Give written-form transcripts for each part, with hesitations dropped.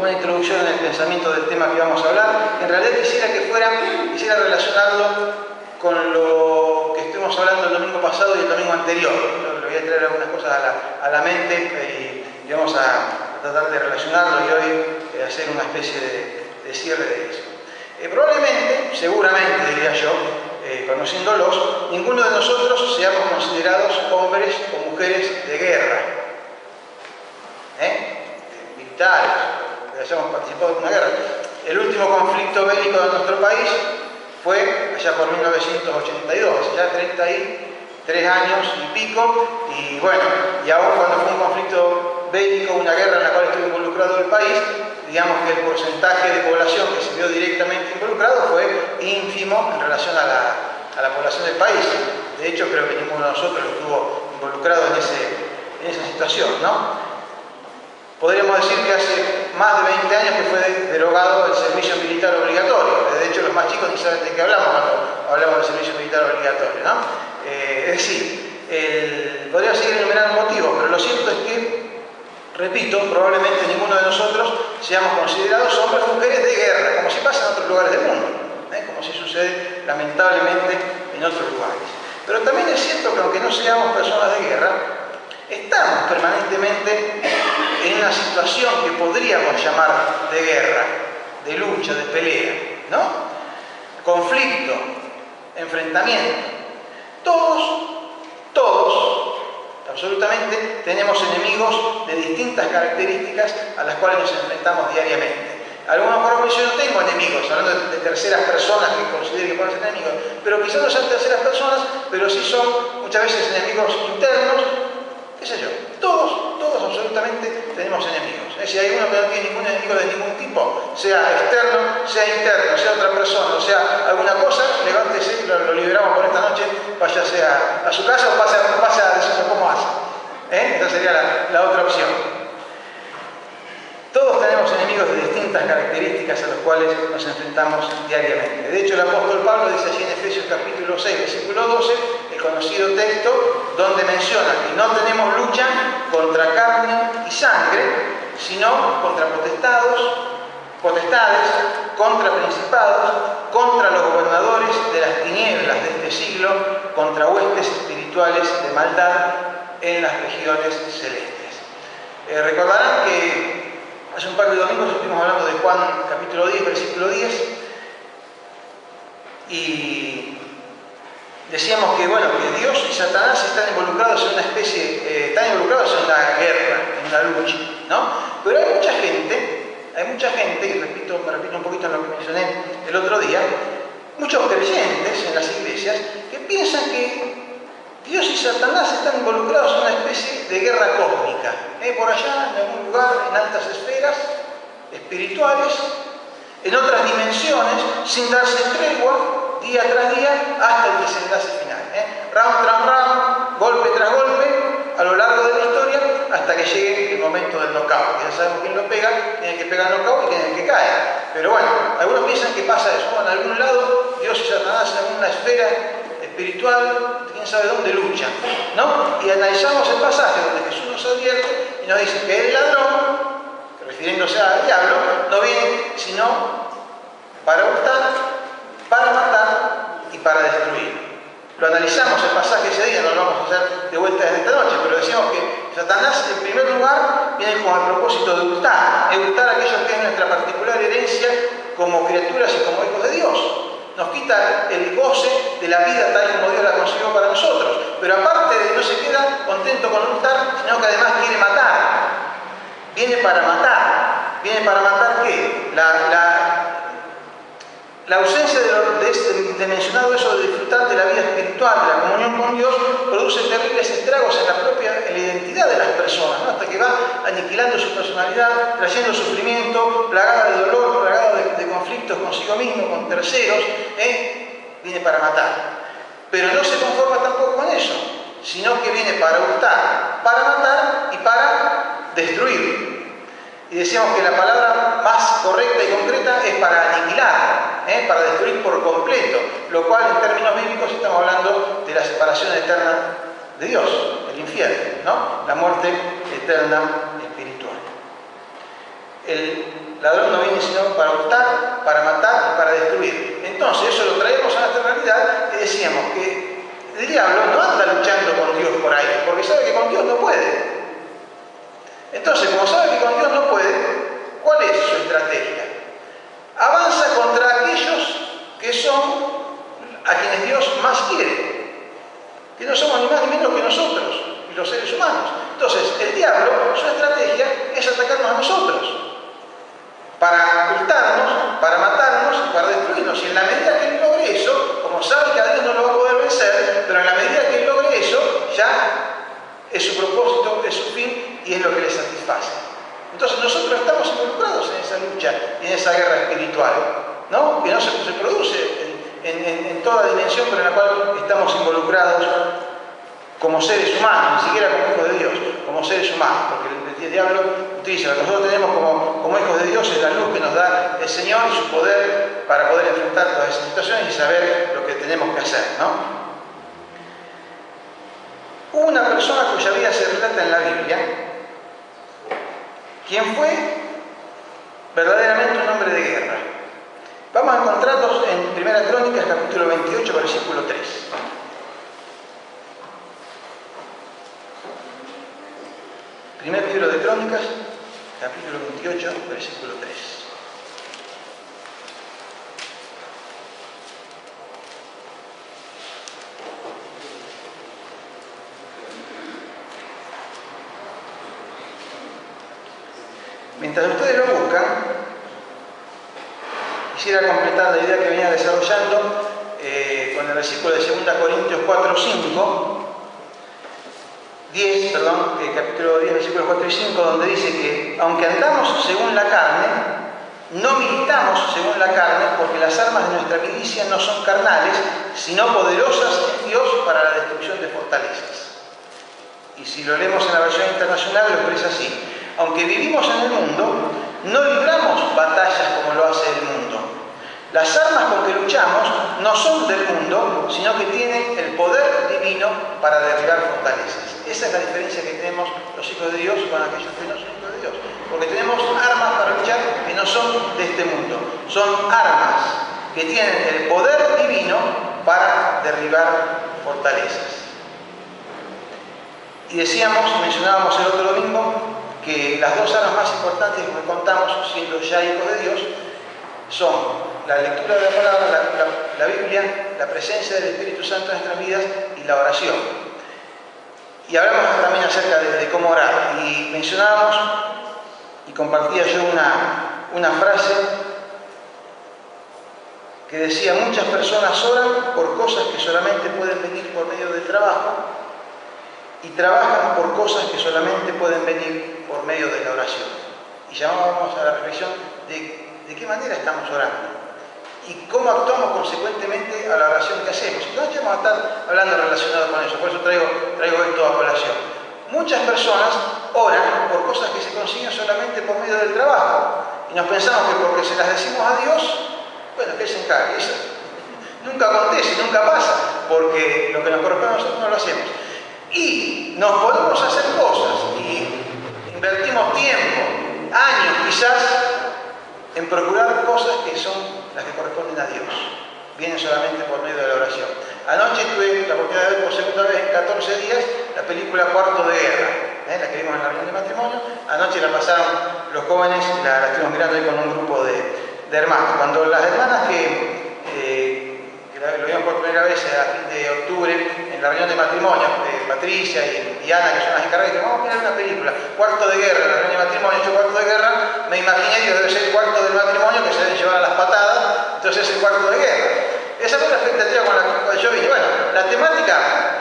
una introducción en el pensamiento del tema que vamos a hablar. En realidad quisiera relacionarlo con lo que estuvimos hablando el domingo pasado y el domingo anterior. Le voy a traer algunas cosas a la mente y vamos a tratar de relacionarlo y hoy hacer una especie de cierre de eso. Probablemente, seguramente diría yo, conociéndolos, ninguno de nosotros seamos considerados hombres o mujeres de guerra, militares, que hayamos participado en una guerra. El último conflicto bélico de nuestro país fue allá por 1982, ya 33 años y pico, y bueno, y aún cuando fue un conflicto bélico, una guerra en la cual estuvo involucrado el país, digamos que el porcentaje de población que se vio directamente involucrado fue ínfimo en relación a la población del país. De hecho, creo que ninguno de nosotros estuvo involucrado en esa situación, ¿no? Podríamos decir que hace más de 20 años que fue derogado el servicio militar obligatorio. De hecho, los más chicos ni saben de qué hablamos cuando hablamos del servicio militar obligatorio, ¿no? Es decir, podría seguir enumerando motivos, pero lo cierto es que, repito, probablemente ninguno de nosotros seamos considerados hombres o mujeres de guerra, como si pasa en otros lugares del mundo, como si sucede lamentablemente en otros lugares. Pero también es cierto que aunque no seamos personas de guerra, estamos permanentemente en una situación que podríamos llamar de guerra, de lucha, de pelea, ¿no? Conflicto, enfrentamiento. Todos, absolutamente, tenemos enemigos de distintas características a las cuales nos enfrentamos diariamente. A lo mejor yo no tengo enemigos, hablando de terceras personas que considero que pueden ser enemigos, pero quizás no sean terceras personas, pero sí son muchas veces enemigos internos, qué sé yo. Todos absolutamente tenemos enemigos. Si hay uno que no tiene ningún enemigo de ningún tipo, sea externo, sea interno, sea otra persona, o sea alguna cosa, levántese, lo liberamos por esta noche, váyase a su casa o pase a decirnos cómo hace. Esta sería la otra opción. Todos tenemos enemigos de distintas características a los cuales nos enfrentamos diariamente. De hecho, el apóstol Pablo dice allí en Efesios capítulo 6, versículo 12, el conocido texto donde menciona que no tenemos lucha contra carne y sangre, sino contra potestades, contra principados, contra los gobernadores de las tinieblas de este siglo, contra huestes espirituales de maldad en las regiones celestes. Recordarán que hace un par de domingos estuvimos hablando de Juan capítulo 10, versículo 10, y decíamos que, bueno, que Dios y Satanás están involucrados en una están involucrados en una guerra, en una lucha, ¿no? Pero hay mucha gente, y me repito un poquito en lo que mencioné el otro día, muchos creyentes en las iglesias que piensan que Dios y Satanás están involucrados en una especie de guerra cósmica, por allá, en algún lugar, en altas esferas espirituales, en otras dimensiones, sin darse tregua, día tras día, hasta el desenlace final. Round tras round, golpe tras golpe, a lo largo de la historia, hasta que llegue el momento del knockout. Ya sabemos quién lo pega, tiene que pegar el knockout y quién es el que cae. Pero bueno, algunos piensan que pasa eso. En algún lado, Dios y Satanás en alguna esfera espiritual, quién sabe dónde luchan, ¿no? Y analizamos el pasaje donde Jesús nos advierte y nos dice que el ladrón, refiriéndose al diablo, no viene sino para hurtar, para matar y para destruir. Lo analizamos el pasaje ese día, no lo vamos a hacer de vuelta desde esta noche, pero decíamos que Satanás en primer lugar viene con el propósito de hurtar aquello que es nuestra particular herencia como criaturas y como hijos de Dios. Nos quita el goce de la vida tal como Dios la consiguió para nosotros. Pero aparte no se queda contento con hurtar, sino que además quiere matar. Viene para matar. ¿Viene para matar qué? La ausencia de mencionado eso de disfrutar de la vida espiritual, de la comunión con Dios, produce terribles estragos en la identidad de las personas, ¿no? Hasta que va aniquilando su personalidad, trayendo sufrimiento, plagada de dolor, plagada de conflictos consigo mismo, con terceros, viene para matar. Pero no se conforma tampoco con eso, sino que viene para hurtar, para matar y para destruir. Y decíamos que la palabra más correcta y concreta es para aniquilar, para destruir por completo, lo cual en términos bíblicos estamos hablando de la separación eterna de Dios, el infierno, ¿no? La muerte eterna espiritual. el ladrón no viene sino para hurtar, para matar y para destruir. Entonces eso lo traemos a nuestra realidad y decíamos que el diablo no anda luchando con Dios por ahí, porque sabe que con Dios no puede. Entonces, como sabe que con Dios no puede, ¿cuál es su estrategia? Avanza contra aquellos que son a quienes Dios más quiere, que no somos ni más ni menos que nosotros, los seres humanos. Entonces, el diablo, su estrategia es atacarnos a nosotros, para ocultarnos, para matarnos y para destruirnos. Y en la medida que él logre eso, como sabe que a Dios no lo va a poder vencer, pero en la medida que él logre eso, ya es su propósito, es su fin y es lo que le satisface. Entonces nosotros estamos involucrados en esa lucha y en esa guerra espiritual, ¿no? Que no se produce en toda dimensión, pero en la cual estamos involucrados como seres humanos, ni siquiera como hijos de Dios, como seres humanos, porque el diablo utiliza lo que nosotros tenemos como hijos de Dios, es la luz que nos da el Señor y su poder para poder enfrentar todas esas situaciones y saber lo que tenemos que hacer, ¿no? Hubo una persona cuya vida se relata en la Biblia, quien fue verdaderamente un hombre de guerra. Vamos a encontrarnos en 1 Crónicas, capítulo 28, versículo 3. Primer libro de Crónicas, capítulo 28, versículo 3. Mientras ustedes lo buscan, quisiera completar la idea que venía desarrollando con el versículo de 2 Corintios 4, 5, 10, capítulo 10, versículos 4 y 5, donde dice que aunque andamos según la carne, no militamos según la carne, porque las armas de nuestra milicia no son carnales, sino poderosas en Dios para la destrucción de fortalezas. Y si lo leemos en la versión internacional, lo expresa así: aunque vivimos en el mundo, no libramos batallas como lo hace el mundo. Las armas con que luchamos no son del mundo, sino que tienen el poder divino para derribar fortalezas. Esa es la diferencia que tenemos los hijos de Dios con aquellos que no son hijos de Dios. Porque tenemos armas para luchar que no son de este mundo. Son armas que tienen el poder divino para derribar fortalezas. Y decíamos, mencionábamos el otro domingo, que las dos armas más importantes que contamos, siendo ya hijos de Dios, son la lectura de la palabra, la Biblia, la presencia del Espíritu Santo en nuestras vidas y la oración. Y hablamos también acerca de cómo orar. Y mencionábamos, y compartía yo una frase que decía: muchas personas oran por cosas que solamente pueden venir por medio del trabajo, y trabajan por cosas que solamente pueden venir por medio de la oración. Y llamábamos a la reflexión de qué manera estamos orando y cómo actuamos consecuentemente a la oración que hacemos. Entonces vamos a estar hablando relacionado con eso, por eso traigo esto a colación. Muchas personas oran por cosas que se consiguen solamente por medio del trabajo y nos pensamos que porque se las decimos a Dios, bueno, que Él se encargue. Eso nunca acontece, nunca pasa, porque lo que nos corresponde a nosotros no lo hacemos. Y nos podemos hacer cosas y invertimos tiempo, años quizás, en procurar cosas que son las que corresponden a Dios. Vienen solamente por medio de la oración. Anoche tuve la oportunidad de ver por segunda vez en 14 días la película Cuarto de Guerra, la que vimos en la reunión de matrimonio. Anoche la pasaron los jóvenes, la estuvimos mirando ahí con un grupo de hermanos. Cuando las hermanas que lo vimos por primera vez a fin de octubre en la reunión de matrimonio, Patricia y Ana, que son las encargadas, dijeron: vamos a mirar una película, Cuarto de Guerra, en la reunión de matrimonio. Yo, Cuarto de Guerra, me imaginé que debe ser el cuarto del matrimonio, que se deben llevar a las patadas, entonces es el Cuarto de Guerra. Esa fue la expectativa con la que yo vine. Bueno, la temática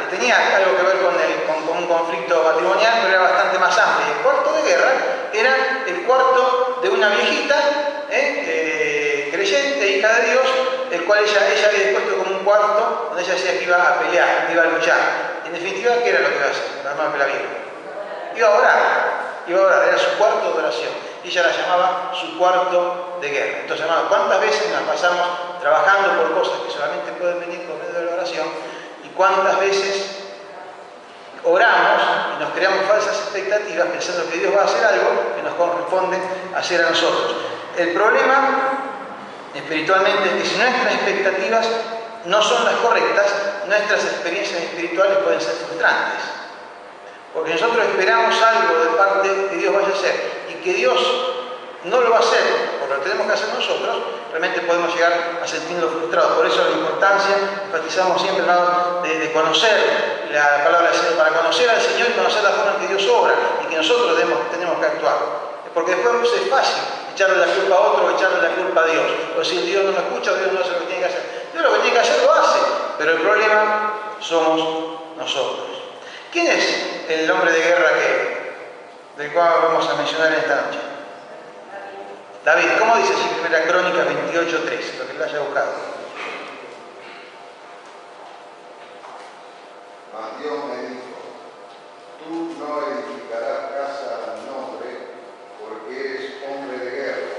tenía algo que ver con un conflicto matrimonial, pero era bastante más amplia. El Cuarto de Guerra era el cuarto de una viejita, creyente, hija de Dios, el cual ella había dispuesto como un cuarto donde ella decía que iba a pelear, que iba a luchar. En definitiva, ¿qué era lo que iba a hacer? Nada más que la Biblia. Iba a orar, era su cuarto de oración. Y ella la llamaba su cuarto de guerra. Entonces, hermanos, ¿cuántas veces nos pasamos trabajando por cosas que solamente pueden venir por medio de la oración? ¿Y cuántas veces oramos y nos creamos falsas expectativas pensando que Dios va a hacer algo que nos corresponde hacer a nosotros. El problema espiritualmente es que si nuestras expectativas no son las correctas, nuestras experiencias espirituales pueden ser frustrantes. Porque nosotros esperamos algo de parte que Dios vaya a hacer y que Dios no lo va a hacer, porque lo tenemos que hacer nosotros, realmente podemos llegar a sentirnos frustrados. Por eso la importancia, enfatizamos siempre, hermanos, de conocer la palabra del Señor, para conocer al Señor y conocer la forma en que Dios obra y que nosotros tenemos que actuar. Porque después es fácil echarle la culpa a otro o echarle la culpa a Dios. O si Dios no me escucha, Dios no hace lo que tiene que hacer. Dios lo que tiene que hacer lo hace, pero el problema somos nosotros. ¿Quién es el hombre de guerra del cual vamos a mencionar en esta noche? David. ¿Cómo dice así 1 Crónicas 28:3? Lo que lo haya buscado. Mas Dios me dijo: tú no edificarás casa a mi nombre, porque eres hombre de guerra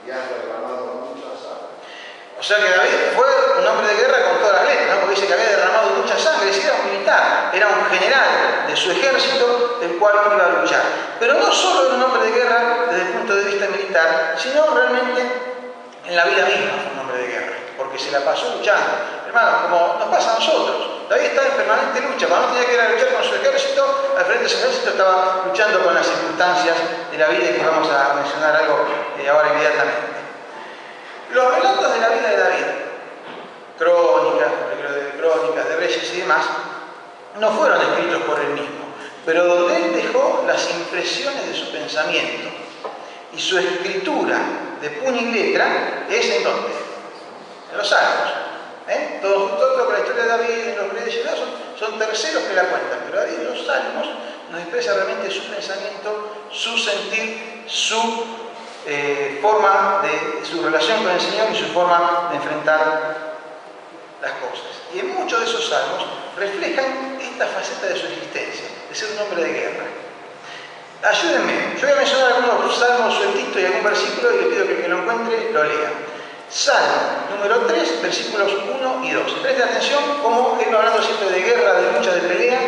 y has derramado mucha sangre. O sea que David fue un hombre de guerra con todas las letras, ¿no? Porque dice que había derramado mucha sangre, es decir, era un militar, era un general de su ejército del cual iba a luchar. Pero no solo era un hombre de guerra desde el punto de vista militar, sino realmente en la vida misma fue un hombre de guerra, porque se la pasó luchando. Hermanos, como nos pasa a nosotros, David estaba en permanente lucha. Cuando no tenía que ir a luchar con su ejército, al frente de su ejército estaba luchando con las circunstancias de la vida, y que vamos a mencionar algo ahora inmediatamente. Los relatos de la vida de David, crónicas de reyes y demás, no fueron escritos por él mismo, pero donde él dejó las impresiones de su pensamiento y su escritura de puño y letra es en donde, en los Salmos. Todo con la historia de David en los reyes son terceros que la cuentan, pero David en los Salmos nos expresa realmente su pensamiento, su sentir, su forma de su relación con el Señor y su forma de enfrentar las cosas. Y en muchos de esos salmos reflejan esta faceta de su existencia, de ser un hombre de guerra. Ayúdenme, yo voy a mencionar algunos salmos sueltitos y algún versículo, y le pido que el que lo encuentre lo lea. Salmo número 3, versículos 1 y 2. Presten atención cómo él va hablando siempre de guerra, de lucha, de pelea.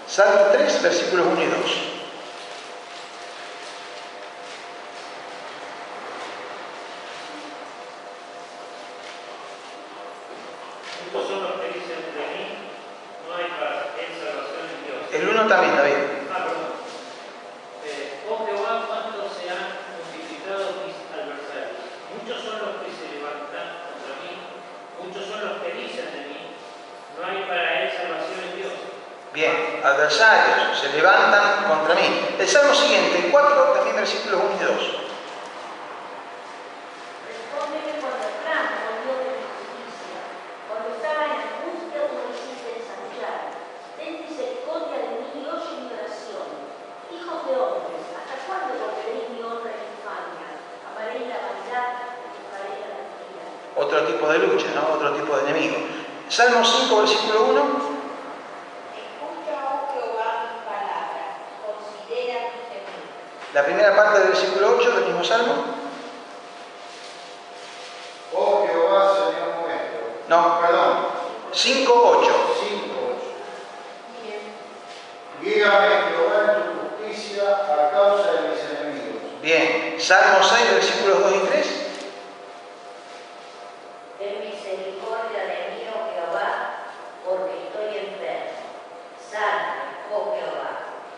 Salmo 3, versículos 1 y 2. El 1 también, David. Oh Jehová, cuántos se han multiplicado mis adversarios. Muchos son los que se levantan contra mí, muchos son los que dicen de mí, no hay para él salvación en Dios. Bien, adversarios se levantan contra mí. El salmo siguiente, el 4, también versículos 1 y 2. Otro tipo de lucha, ¿no? Otro tipo de enemigo. Salmo 5, versículo 1. Escucha, oh Jehová, mis palabras, considera mis gemidos. La primera parte del versículo 8 del mismo salmo. Oh Jehová, Señor nuestro. No, Perdón. 5, 8. 5:8. Guíame, Jehová, en tu justicia a causa de mis enemigos. Bien, Salmo 6, versículos 2 y 3. Ten misericordia de mí, oh Jehová, porque estoy enfermo. Sáname, oh Jehová,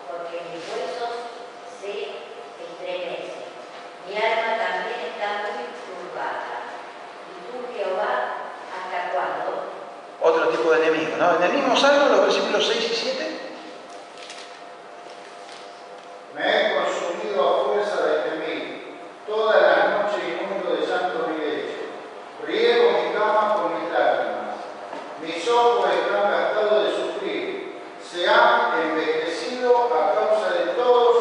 porque mis huesos se estremecen. Mi alma también está muy turbada. ¿Y tú, Jehová, hasta cuándo? Otro tipo de enemigo, ¿no? En el mismo salmo, los versículos 6 y 7. Me he consumido a fuerza de gemir, toda la noche inmundo de llanto mi lecho. Riego mi cama con mis lágrimas. Mis ojos están gastados de sufrir. Se han envejecido a causa de todos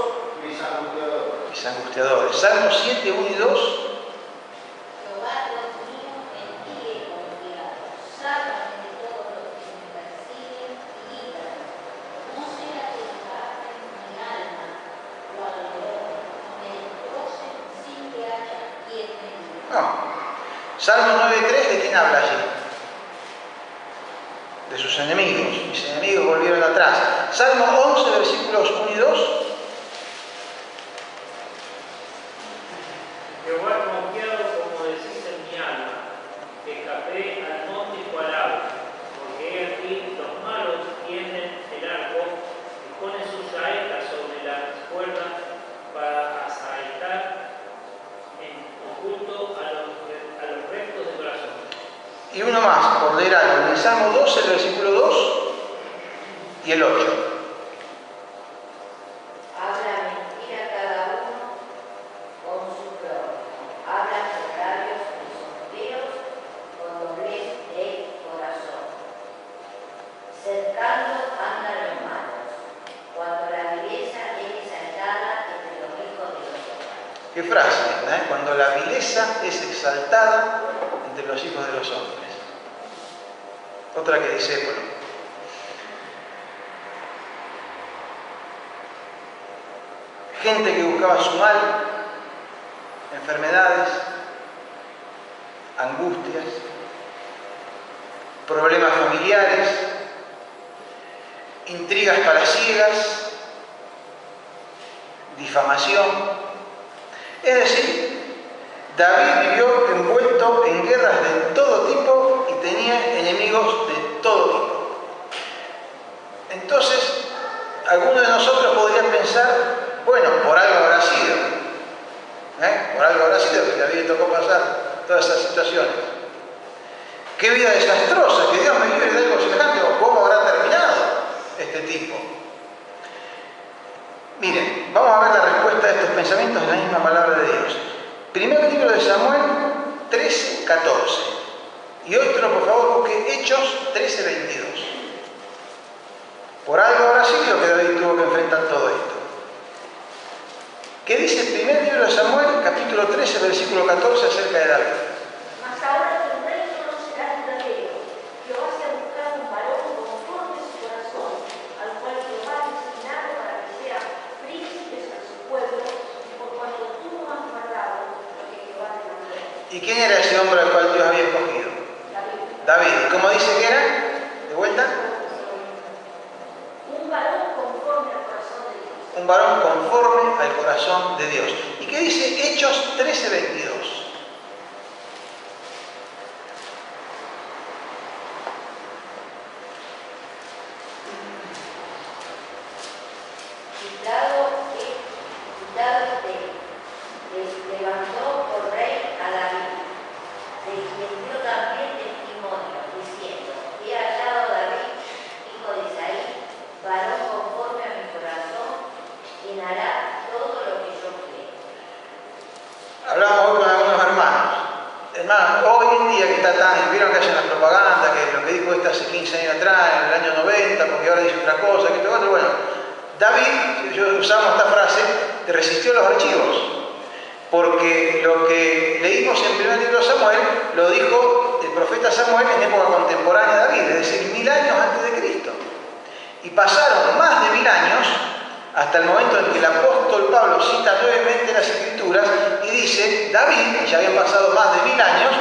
mis angustiadores. Mis angustiadores. Salmo 7, 1 y 2. Jehová, Dios mío, en ti he confiado. Sálvame de todos los que me persiguen y líbrame. No sea que desgarren mi alma o al dolor, me destrocen sin que haya quien me libre. No. Salmo 9, 3, ¿de quién habla allí? De sus enemigos. Mis enemigos volvieron atrás. Salmo 11, versículos 1 y 2. Jehová es confiado, como decís en mi alma, que escapé al monte y al agua, porque he aquí los malos tienden el arco y ponen sus saetas sobre las cuerdas para asaetar en oculto a los rectos de corazón. Y uno más, por leer algo. En el Salmo 12, el versículo 2 y el 8. Habla mentira cada uno con su propio. Hablan con labios y sorteos, con doblez de corazón. Cercando andan los malos, cuando la vileza es exaltada entre los hijos de los hombres. Qué frase, ¿eh? Cuando la vileza es exaltada entre los hijos de los hombres. Otra que dice, bueno, gente que buscaba su mal, enfermedades, angustias, problemas familiares, intrigas palaciegas, difamación. Es decir, David vivió envuelto en guerras de todo tipo y tenía enemigos de todo tipo. Entonces, algunos de nosotros podrían pensar, bueno, por algo habrá sido. Por algo habrá sido que David le tocó pasar todas esas situaciones. Qué vida desastrosa, que Dios me libre de algo semejante, o cómo habrá terminado este tipo. Miren, vamos a ver la respuesta de estos pensamientos en la misma palabra de Dios. Primer libro de Samuel 13, 14. Y otro, por favor, busque Hechos 13, 22. Por algo habrá sido que David tuvo que enfrentar todo esto. ¿Qué dice el primer libro de Samuel, capítulo 13, versículo 14, acerca de David? Mas ahora tu reino no será duradero. Jehová se ha buscado un varón conforme a su corazón, al cual Jehová ha destinado para que sea príncipes a su pueblo, por cuanto tú no has guardado lo que Jehová te mandó. ¿Y quién era ese hombre al cual Dios había escogido? David. ¿Cómo dice que era? ¿De vuelta? Un varón conforme al corazón de Dios. Un varón conforme al corazón de Dios. ¿Y qué dice Hechos 13, 22? Levantó por rey a David, de quien dio también testimonio, diciendo: he hallado a David, hijo de Isaí, varón conforme a mi corazón, quien hará todo lo que yo quiero. Hablamos hoy con algunos hermanos. Hermanos, hoy en día que está tan, vieron que hacen la propaganda, que lo que dijo este hace 15 años atrás, en el año 90, porque ahora dice otra cosa, que esto otro. Bueno, David, yo usamos esta frase, resistió los archivos. Porque lo que leímos en el primer libro de Samuel lo dijo el profeta Samuel en época contemporánea de David, es decir, 1000 años antes de Cristo. Y pasaron más de 1000 años hasta el momento en que el apóstol Pablo cita nuevamente las Escrituras y dice: David, ya habían pasado más de 1000 años,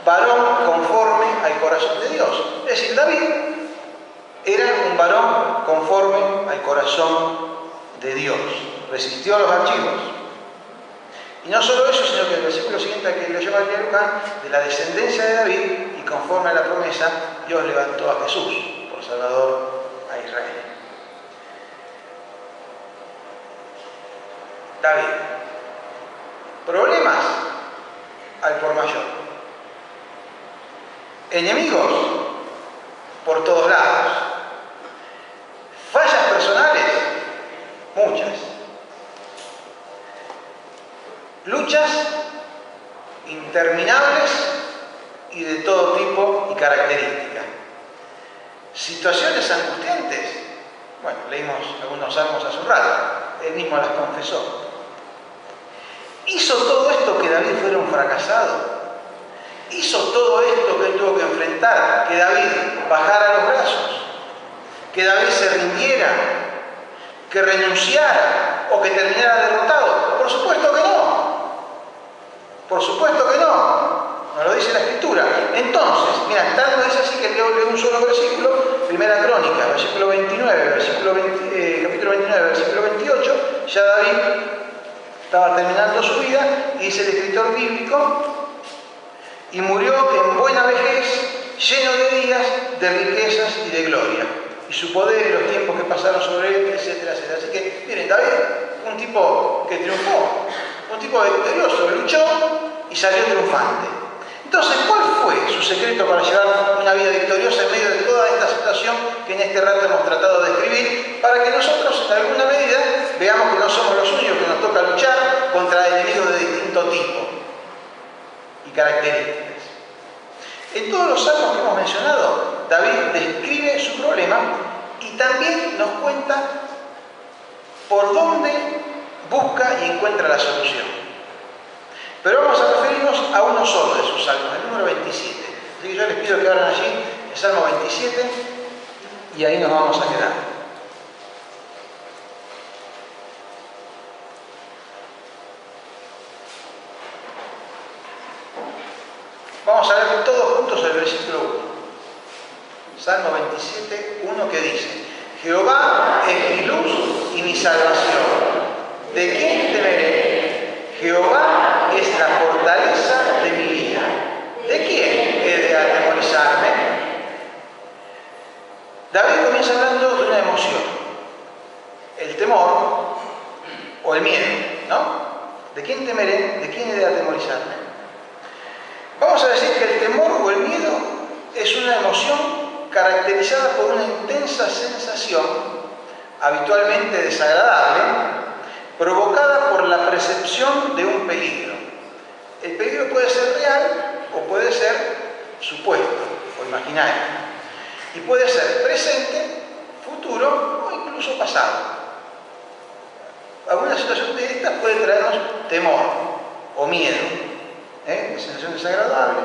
varón conforme al corazón de Dios. Es decir, David era un varón conforme al corazón de Dios. Resistió los archivos. Y no solo eso, sino que el versículo siguiente que leyó María Luján, de la descendencia de David, y conforme a la promesa, Dios levantó a Jesús por Salvador a Israel. David. Problemas al por mayor. Enemigos por todos lados. Fallas personales, muchas. Luchas interminables y de todo tipo y características. Situaciones angustiantes. Bueno, leímos algunos salmos hace un rato. Él mismo las confesó. ¿Hizo todo esto que David fuera un fracasado? ¿Hizo todo esto que él tuvo que enfrentar? ¿Que David bajara los brazos? ¿Que David se rindiera? ¿Que renunciara? ¿O que terminara derrotado? Por supuesto que no. Por supuesto que no. Nos lo dice la Escritura. Entonces, mira, tal lo dice así que leo un solo versículo, Primera Crónica, capítulo 29, versículo 28, ya David estaba terminando su vida, y dice el escritor bíblico, y murió en buena vejez, lleno de días, de riquezas y de gloria, y su poder y los tiempos que pasaron sobre él, etcétera, etcétera. Así que, miren, David, un tipo que triunfó, un tipo victorioso, luchó y salió triunfante. Entonces, ¿cuál fue su secreto para llevar una vida victoriosa en medio de toda esta situación que en este rato hemos tratado de describir, para que nosotros, en alguna medida, veamos que no somos los únicos que nos toca luchar contra enemigos de distinto tipo y características? En todos los salmos que hemos mencionado, David describe su problema y también nos cuenta por dónde busca y encuentra la solución. Pero vamos a referirnos a uno solo de sus salmos, el número 27. Así que yo les pido que abran allí el Salmo 27 y ahí nos vamos a quedar. Vamos a leer todos juntos el versículo 1. Salmo 27, 1, que dice: Jehová es mi luz y mi salvación. ¿De quién temeré? Jehová es la fortaleza de mi vida. ¿De quién he de atemorizarme? David comienza hablando de una emoción. El temor o el miedo, ¿no? ¿De quién temeré? ¿De quién he de atemorizarme? Vamos a decir que el temor o el miedo es una emoción caracterizada por una intensa sensación, habitualmente desagradable, provocada por la percepción de un peligro. El peligro puede ser real o puede ser supuesto o imaginario. Y puede ser presente, futuro o incluso pasado. Alguna situación de estas puede traernos temor o miedo. Sensación desagradable,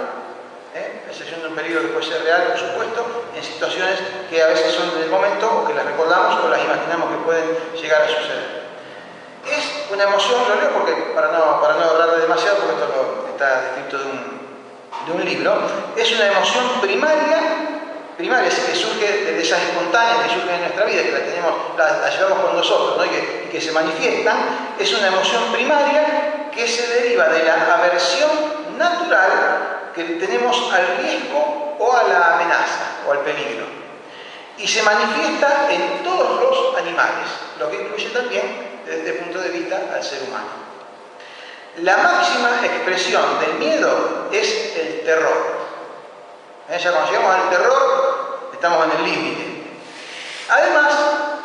sensación de un peligro que puede ser real o supuesto, en situaciones que a veces son del momento o que las recordamos o las imaginamos que pueden llegar a suceder. Es una emoción, lo leo porque para no ahorrar demasiado, porque esto está descrito de un libro, es una emoción primaria, es que surge de esas espontáneas que surgen en nuestra vida, que la llevamos con nosotros, ¿no? y que se manifiestan. Es una emoción primaria que se deriva de la aversión natural que tenemos al riesgo o a la amenaza o al peligro. Y se manifiesta en todos los animales, lo que incluye también, desde el punto de vista, al ser humano. La máxima expresión del miedo es el terror. Ya cuando llegamos al terror, estamos en el límite. Además,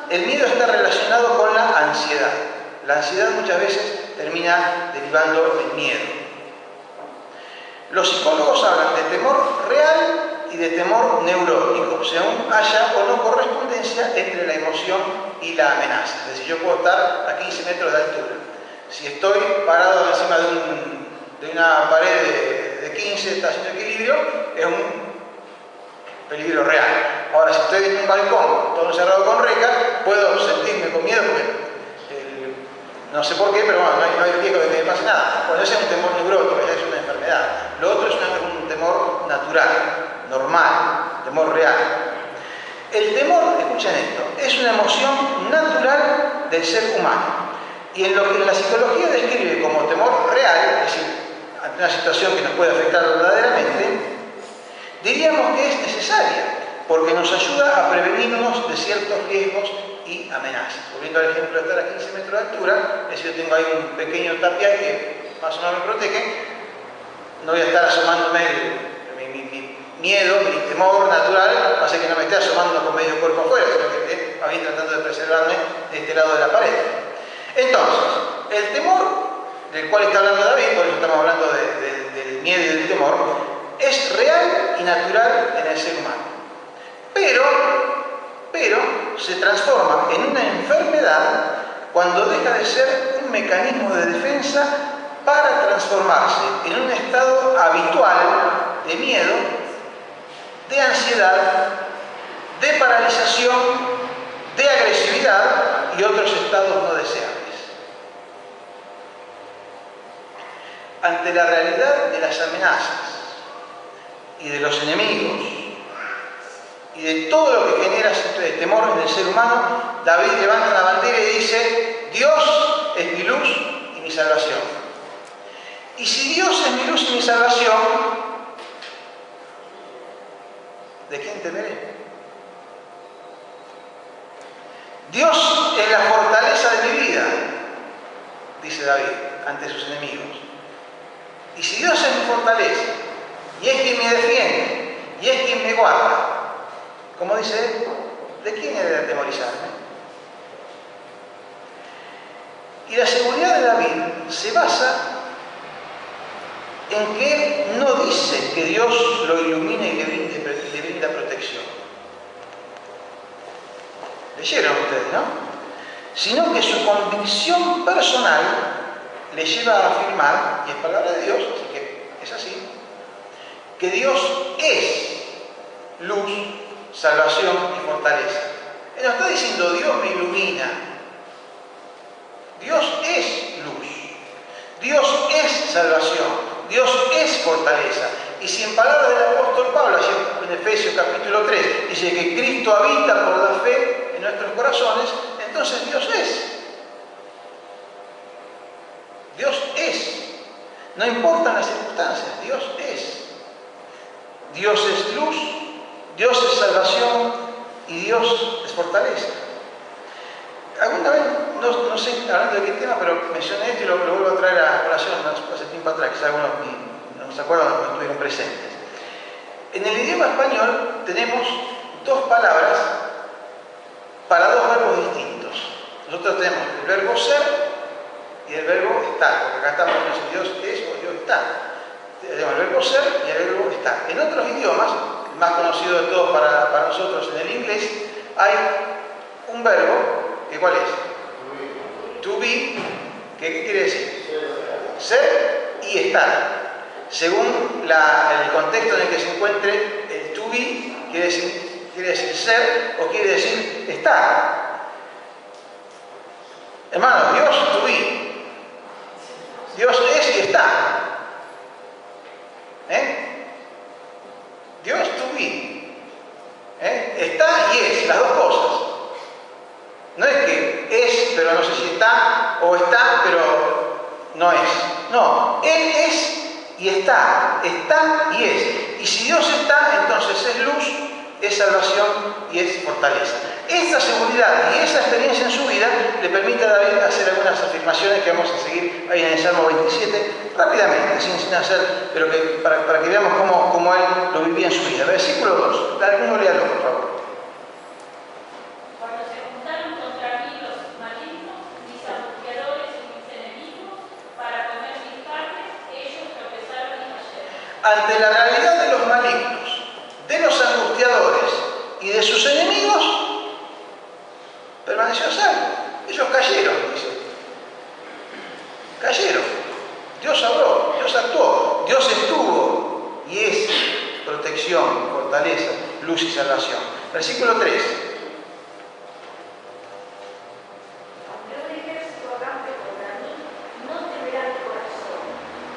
el miedo está relacionado con la ansiedad. La ansiedad muchas veces termina derivando en miedo. Los psicólogos hablan de temor real y de temor neurótico, según haya o no correspondencia entre la emoción y la amenaza. Es decir, yo puedo estar a 15 metros de altura. Si estoy parado encima de una pared de 15, está haciendo equilibrio, es un peligro real. Ahora, si estoy en un balcón, todo encerrado con rejas, puedo sentirme con miedo porque no sé por qué, pero bueno, no hay riesgo de que me pase nada. Bueno, ese es un temor neurótico, esa es una enfermedad. Lo otro es un temor natural, normal, temor real. El temor, escuchen esto, es una emoción natural del ser humano. Y en lo que la psicología describe como temor real, es decir, ante una situación que nos puede afectar verdaderamente, diríamos que es necesaria, porque nos ayuda a prevenirnos de ciertos riesgos y amenazas. Volviendo al ejemplo de estar a 15 metros de altura, es decir, yo tengo ahí un pequeño tapial que más o menos me protege, no voy a estar asomándome mi miedo, mi temor natural, va a ser que no me esté asomando con medio cuerpo afuera, sino que esté más bien tratando de preservarme de este lado de la pared. Entonces, el temor del cual está hablando David, por eso estamos hablando del miedo y del temor, es real y natural en el ser humano. Pero se transforma en una enfermedad cuando deja de ser un mecanismo de defensa para transformarse en un estado habitual de miedo, de ansiedad, de paralización, de agresividad y otros estados no deseables. Ante la realidad de las amenazas y de los enemigos y de todo lo que genera temor en el ser humano, David levanta la bandera y dice: Dios es mi luz y mi salvación. Y si Dios es mi luz y mi salvación, ¿de quién temeré? Dios es la fortaleza de mi vida, dice David ante sus enemigos. Y si Dios es mi fortaleza, y es quien me defiende, y es quien me guarda, como dice él, ¿de quién he de atemorizarme? Y la seguridad de David se basa en que él no dice que Dios lo ilumina y le brinda protección. Leyeron ustedes, ¿no? Sino que su convicción personal le lleva a afirmar, y es palabra de Dios, así que es así, que Dios es luz, salvación y fortaleza. Él no está diciendo Dios me ilumina. Dios es luz. Dios es salvación. Dios es fortaleza. Y si en palabras del apóstol Pablo, allí en Efesios capítulo 3, dice que Cristo habita por la fe en nuestros corazones, entonces Dios es. Dios es. No importan las circunstancias, Dios es. Dios es luz, Dios es salvación y Dios es fortaleza. Alguna vez, no sé hablando de qué tema, pero mencioné esto y lo vuelvo a traer a colación hace tiempo atrás, quizás algunos no se acuerdan cuando estuvieron presentes. En el idioma español tenemos dos palabras para dos verbos distintos. Nosotros tenemos el verbo ser y el verbo estar, porque acá estamos diciendo Dios es o Dios está. Tenemos el verbo ser y el verbo estar. En otros idiomas, el más conocido de todos para nosotros en el inglés, hay un verbo, que ¿cuál es? To be, ¿qué quiere decir? Ser y estar. Según el contexto en el que se encuentre, el to be quiere decir ser o quiere decir estar. Hermanos, Dios to be. Dios es y está. Dios to be. Está y es, las dos cosas. No es que es, pero no sé si está, o está, pero no es. No, Él es y está y es. Y si Dios está, entonces es luz, es salvación y es fortaleza. Esta seguridad y esa experiencia en su vida le permite a David hacer algunas afirmaciones que vamos a seguir ahí en el Salmo 27, rápidamente, sin hacer, pero que, para que veamos cómo él lo vivía en su vida. Versículo 2, alguno léalo, por favor. Cuando se juntaron contra mí los malignos, mis angustiadores y mis enemigos, para comer mis carnes, ellos tropezaron y cayeron. Ante la realidad de los malignos, de los angustiadores y de sus enemigos, permaneció a salvo. Ellos cayeron, dice. Cayeron. Dios habló, Dios actuó, Dios estuvo y es protección, fortaleza, luz y salvación. Versículo 3. Aunque un ejército acampe contra mí, no temerá mi corazón.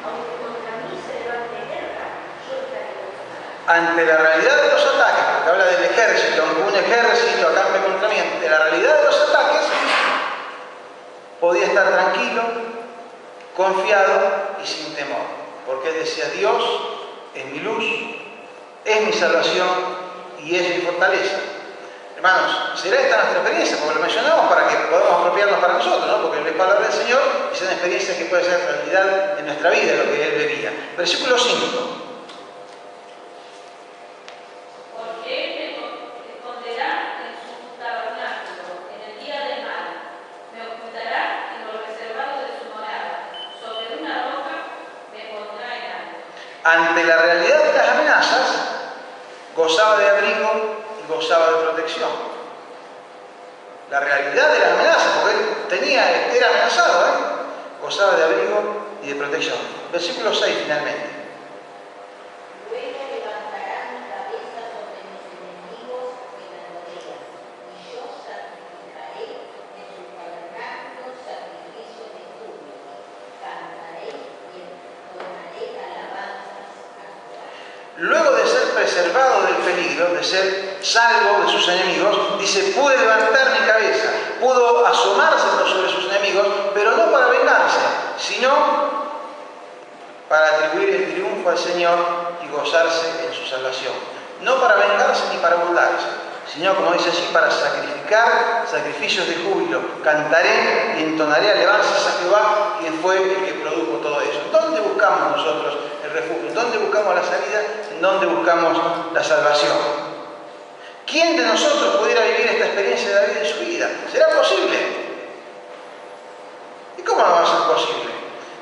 Aunque contra mí se levante guerra, yo estaré confiado. Ante la realidad de los ataques, porque habla del ejército, aunque un ejército acampe contra mí, ante la realidad de los ataques, podía estar tranquilo, confiado y sin temor, porque él decía: Dios es mi luz, es mi salvación y es mi fortaleza. Hermanos, será esta nuestra experiencia, porque lo mencionamos para que podamos apropiarnos para nosotros, ¿no? Porque es palabra del Señor y son experiencias que puede ser realidad en nuestra vida, lo que él vivía. Versículo 5. Porque él me esconderá en su tabernáculo, en el día del mal. Me ocultará en lo reservado de su morada. Sobre una roca me pondrá en alto. Ante la realidad de las amenazas, gozaba de abrigo y gozaba de protección. La realidad de las amenazas, porque él era amenazado, gozaba de abrigo y de protección. Versículo 6 finalmente. Luego levantará mi cabeza sobre mis enemigos y me rodean, y yo sacrificaré en sus tabernáculos sacrificios de júbilo. Cantaré y entonaré alabanzas a Jehová. Luego de ser preservado del peligro, de ser salvo de sus enemigos, dice, pude levantar mi cabeza, pudo asomarse sobre sus enemigos, pero no para vengarse, sino para atribuir el triunfo al Señor y gozarse en su salvación. No para vengarse ni para burlarse, sino, como dice allí, para sacrificar sacrificios de júbilo. Cantaré y entonaré alabanzas a Jehová, quien fue el que produjo todo eso. ¿Dónde buscamos nosotros el refugio? ¿Dónde buscamos la salida? ¿Dónde buscamos la salvación? ¿Quién de nosotros pudiera vivir esta experiencia de David en su vida? ¿Será posible? ¿Y cómo no va a ser posible?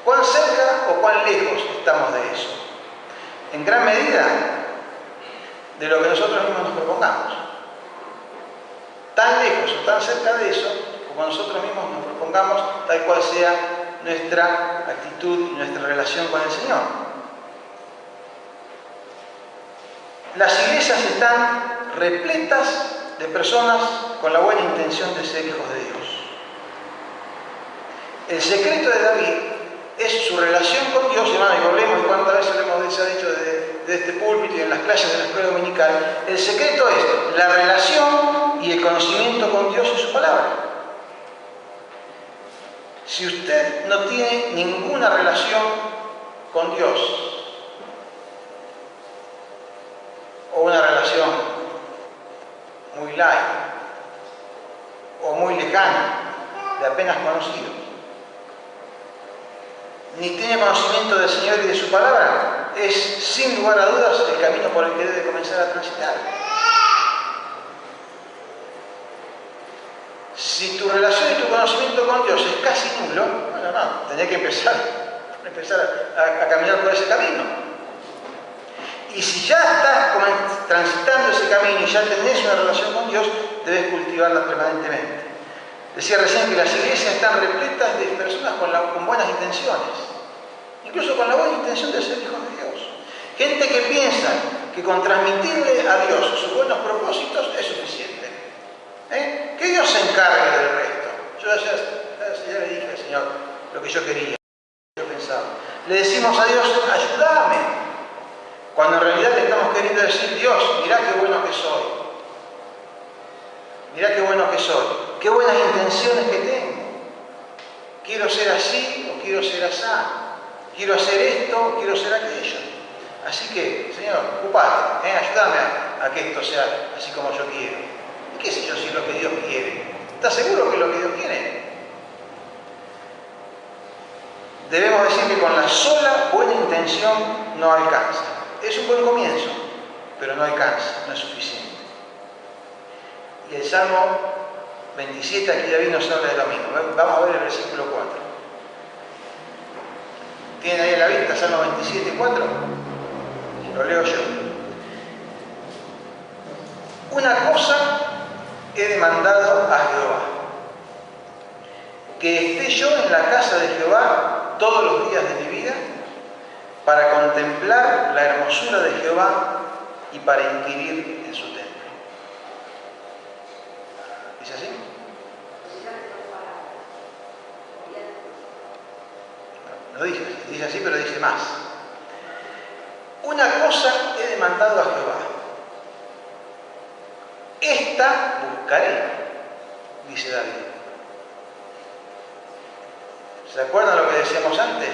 ¿Cuán cerca o cuán lejos estamos de eso? En gran medida de lo que nosotros mismos nos propongamos. Tan lejos o tan cerca de eso como nosotros mismos nos propongamos, tal cual sea nuestra actitud y nuestra relación con el Señor. Las iglesias están repletas de personas con la buena intención de ser hijos de Dios. El secreto de David es su relación con Dios, hermano, y volvemos, y cuántas veces lo hemos dicho desde este púlpito y en las clases de la escuela dominical. El secreto es la relación y el conocimiento con Dios y su palabra. Si usted no tiene ninguna relación con Dios, o una relación muy light, o muy lejana, de apenas conocido, ni tiene conocimiento del Señor y de su palabra, es sin lugar a dudas el camino por el que debe comenzar a transitar. Si tu relación y tu conocimiento con Dios es casi nulo, bueno, no, tenés que empezar a caminar por ese camino. Y si ya estás transitando ese camino y ya tenés una relación con Dios, debes cultivarla permanentemente. Decía recién que las iglesias están repletas de personas con buenas intenciones, incluso con la buena intención de ser hijos de Dios. Gente que piensa que con transmitirle a Dios sus buenos propósitos es suficiente. Que Dios se encargue del resto. Yo ya le dije al Señor lo que yo quería, lo que yo pensaba. Le decimos a Dios, ayúdame, cuando en realidad le estamos queriendo decir, Dios, mirá qué bueno que soy. Mirá qué bueno que soy. Qué buenas intenciones que tengo. Quiero ser así o quiero ser asá. Quiero hacer esto o quiero hacer aquello. Así que, Señor, ocupate, ayúdame a que esto sea así como yo quiero. ¿Y qué sé yo si es lo que Dios quiere? ¿Estás seguro que es lo que Dios quiere? Debemos decir que con la sola buena intención no alcanza. Es un buen comienzo, pero no alcanza, no es suficiente. Y el Salmo 27 aquí David nos habla de lo mismo. Vamos a ver el versículo 4. ¿Tienen ahí a la vista Salmo 27, 4? Lo leo yo. Una cosa he demandado a Jehová, que esté yo en la casa de Jehová todos los días de mi vida, para contemplar la hermosura de Jehová y para inquirir en su templo. ¿Dice así? No dice así, pero dice más. Una cosa he demandado a Jehová. Esta buscaré, dice David. ¿Se acuerdan lo que decíamos antes?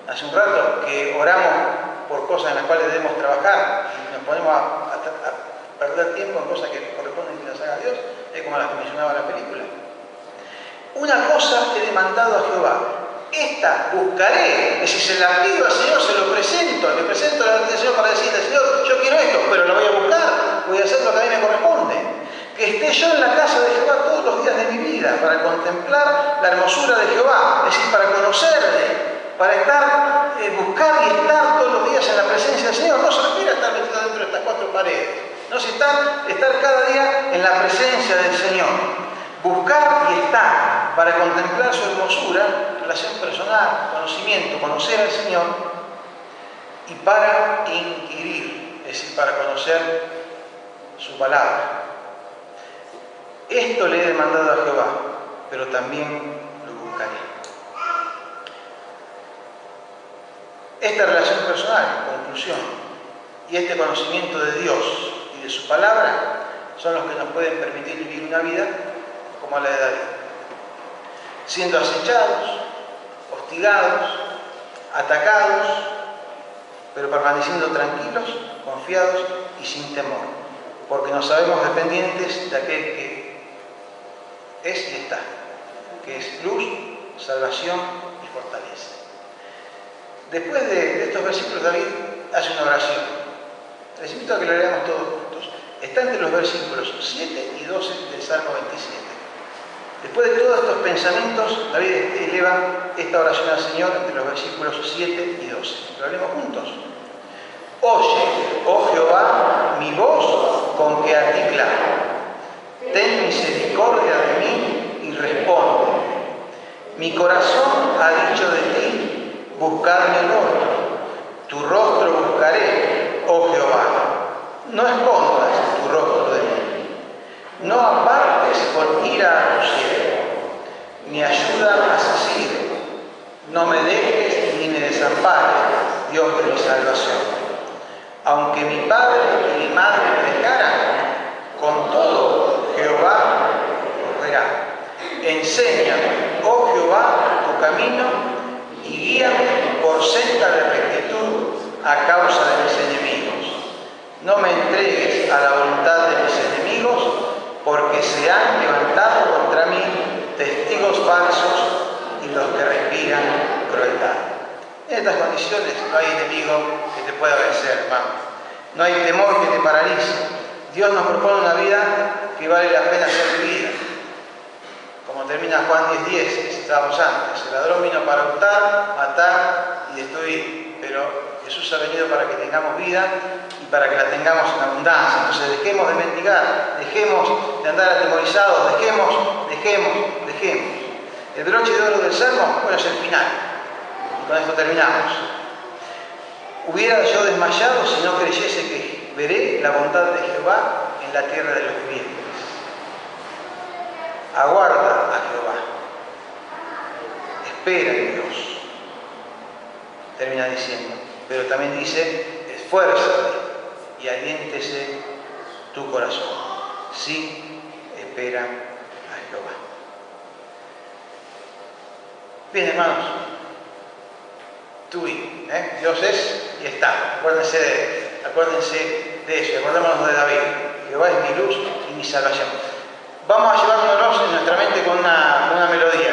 Hace un rato, que oramos por cosas en las cuales debemos trabajar y nos ponemos a perder tiempo en cosas que corresponden que las haga Dios, es como las que mencionaba la película. Una cosa he demandado a Jehová. Esta buscaré, que si se la pido al Señor, se lo presento, le presento la orden del Señor para decirle, Señor, yo quiero esto, pero lo voy a buscar, voy a hacer lo que a mí me corresponde. Que esté yo en la casa de Jehová todos los días de mi vida, para contemplar la hermosura de Jehová, es decir, para conocerle, para buscar y estar todos los días en la presencia del Señor. No se refiere a estar metido dentro de estas cuatro paredes, no se estar cada día en la presencia del Señor. Buscar y estar para contemplar su hermosura, relación personal, conocimiento, conocer al Señor, y para inquirir, es decir, para conocer su palabra. Esto le he demandado a Jehová, pero también lo buscaré. Esta relación personal, conclusión, y este conocimiento de Dios y de su palabra son los que nos pueden permitir vivir una vida como la de David, siendo acechados, hostigados, atacados, pero permaneciendo tranquilos, confiados y sin temor, porque nos sabemos dependientes de aquel que es y está, que es luz, salvación y fortaleza. Después de estos versículos, David hace una oración. Les invito a que lo leamos todos juntos. Está entre los versículos 7 y 12 del Salmo 27. Después de todos estos pensamientos, David eleva esta oración al Señor entre los versículos 7 y 12. ¿Lo leemos juntos? Oye, oh Jehová, mi voz con que a ti clamo. Ten misericordia de mí y responde. Mi corazón ha dicho de ti, buscadme el rostro. Tu rostro buscaré, oh Jehová. No escondas tu rostro de mí. No apartes con ira a tu siervo, ni ayuda asesino. No me dejes ni me desampares, Dios de mi salvación. Aunque mi padre y mi madre me dejaran, con todo Jehová correrá. Enséñame, oh Jehová, tu camino y guíame por senda de rectitud a causa de mis enemigos. No me entregues a la voluntad de mis enemigos, porque se han levantado contra mí testigos falsos y los que respiran crueldad. En estas condiciones no hay enemigo que te pueda vencer, hermano. No hay temor que te paralice. Dios nos propone una vida que vale la pena ser vivida. Como termina Juan 10:10, que citábamos antes. El ladrón vino para hurtar, matar y destruir. Pero Jesús ha venido para que tengamos vida y para que la tengamos en abundancia. Entonces dejemos de mendigar, dejemos de andar atemorizados, dejemos. El broche de oro del Salmo, bueno, es el final. Y con esto terminamos. Hubiera yo desmayado si no creyese que veré la bondad de Jehová en la tierra de los vivientes. Aguarda a Jehová. Espera en Dios. Termina diciendo. Pero también dice, esfuérzate y aliéntese tu corazón. Sí, espera a Jehová. Bien, hermanos. Dios es y está. Acuérdense de eso. Acordémonos de David. Jehová es mi luz y mi salvación. Vamos a llevárnoslos en nuestra mente con una melodía.